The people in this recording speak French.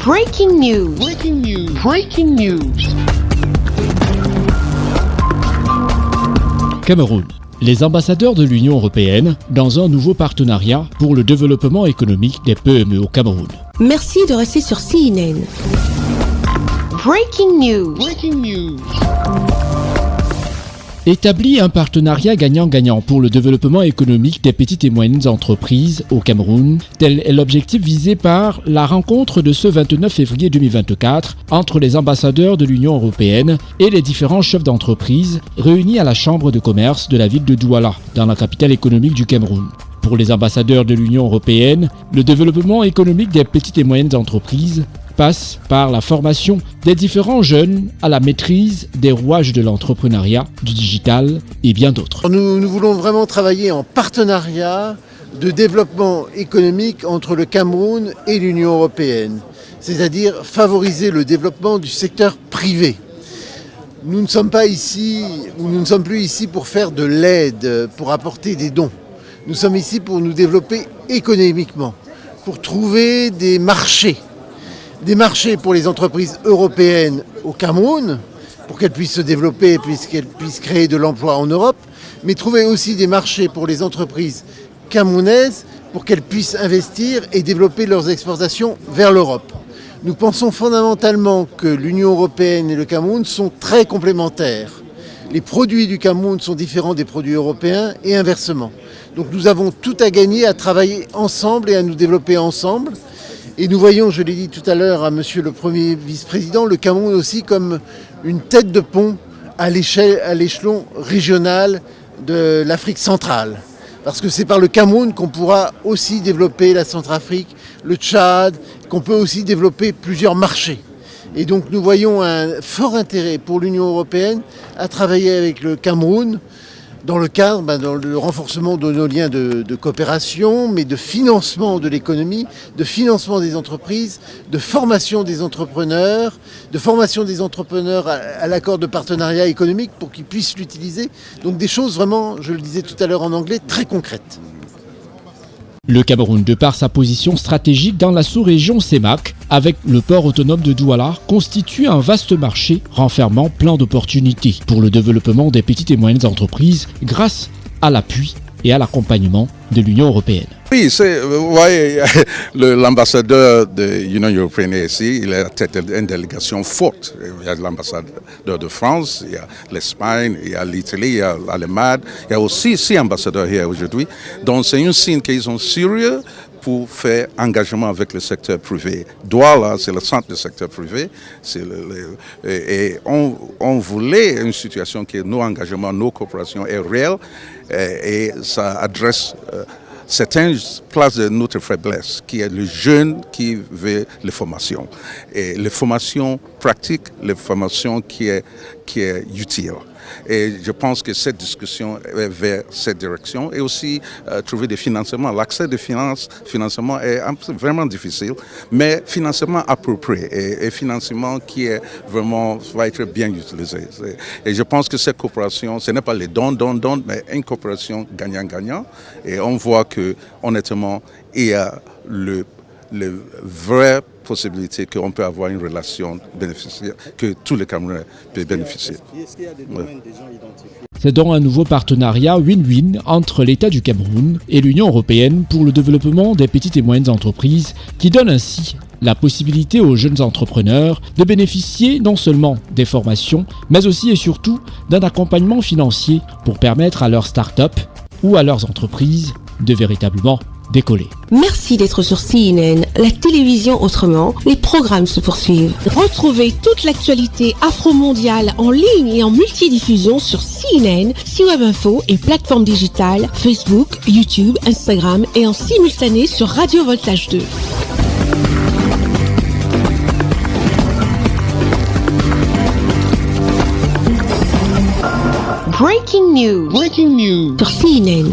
Breaking news. Breaking news. Breaking news. Cameroun. Les ambassadeurs de l'Union européenne dans un nouveau partenariat pour le développement économique des PME au Cameroun. Merci de rester sur CNN. Breaking news. Breaking news. Établit un partenariat gagnant-gagnant pour le développement économique des petites et moyennes entreprises au Cameroun. Tel est l'objectif visé par la rencontre de ce 29 février 2024 entre les ambassadeurs de l'Union européenne et les différents chefs d'entreprise réunis à la Chambre de commerce de la ville de Douala, dans la capitale économique du Cameroun. Pour les ambassadeurs de l'Union européenne, le développement économique des petites et moyennes entreprises passe par la formation des différents jeunes à la maîtrise des rouages de l'entrepreneuriat, du digital et bien d'autres. Nous voulons vraiment travailler en partenariat de développement économique entre le Cameroun et l'Union européenne, c'est-à-dire favoriser le développement du secteur privé. Nous ne sommes pas ici, ou nous ne sommes plus ici pour faire de l'aide, pour apporter des dons. Nous sommes ici pour nous développer économiquement, pour trouver des marchés pour les entreprises européennes au Cameroun, pour qu'elles puissent se développer et qu'elles puissent créer de l'emploi en Europe, mais trouver aussi des marchés pour les entreprises camerounaises pour qu'elles puissent investir et développer leurs exportations vers l'Europe. Nous pensons fondamentalement que l'Union européenne et le Cameroun sont très complémentaires. Les produits du Cameroun sont différents des produits européens et inversement. Donc nous avons tout à gagner à travailler ensemble et à nous développer ensemble. Et nous voyons, je l'ai dit tout à l'heure à monsieur le Premier vice-président, le Cameroun aussi comme une tête de pont à l'échelon régional de l'Afrique centrale. Parce que c'est par le Cameroun qu'on pourra aussi développer la Centrafrique, le Tchad, qu'on peut aussi développer plusieurs marchés. Et donc nous voyons un fort intérêt pour l'Union européenne à travailler avec le Cameroun dans le cadre, dans le renforcement de nos liens de coopération, mais de financement de l'économie, de financement des entreprises, de formation des entrepreneurs, à l'accord de partenariat économique pour qu'ils puissent l'utiliser. Donc des choses vraiment, je le disais tout à l'heure en anglais, très concrètes. Le Cameroun, de par sa position stratégique dans la sous-région CEMAC, avec le port autonome de Douala, constitue un vaste marché renfermant plein d'opportunités pour le développement des petites et moyennes entreprises grâce à l'appui et à l'accompagnement de l'Union européenne. Oui, l'ambassadeur de l'Union européenne est ici, il est à tête d'une délégation forte. Il y a l'ambassadeur de France, il y a l'Espagne, il y a l'Italie, il y a l'Allemagne. Il y a aussi 6 ambassadeurs ici aujourd'hui. Donc c'est un signe qu'ils sont sérieux pour faire engagement avec le secteur privé. Douala, c'est le centre du secteur privé. Et on voulait une situation que nos engagements, nos coopérations est réelle et ça adresse certaines places de notre faiblesse, qui est le jeune qui veut les formations. Et les formations pratiques, les formations qui est utile. Et je pense que cette discussion est vers cette direction et aussi trouver des financements. L'accès de financement est vraiment difficile, mais financement approprié et financement qui est vraiment va être bien utilisé. Et je pense que cette coopération, ce n'est pas les dons, mais une coopération gagnant-gagnant. Et on voit que honnêtement, il y a le vrai possibilité qu'on peut avoir une relation bénéficiaire, que tous les Camerounais peuvent bénéficier. Est-ce qu'il y a des domaines déjà identifiés? C'est donc un nouveau partenariat win-win entre l'État du Cameroun et l'Union européenne pour le développement des petites et moyennes entreprises qui donne ainsi la possibilité aux jeunes entrepreneurs de bénéficier non seulement des formations, mais aussi et surtout d'un accompagnement financier pour permettre à leurs start-up ou à leurs entreprises de véritablement décoller. Merci d'être sur CNN, la télévision autrement. Les programmes se poursuivent. Retrouvez toute l'actualité afro-mondiale en ligne et en multidiffusion sur CNN, C-Web Info et plateformes digitales, Facebook, YouTube, Instagram et en simultané sur Radio Voltage 2. Breaking news. Breaking news. Sur CNN.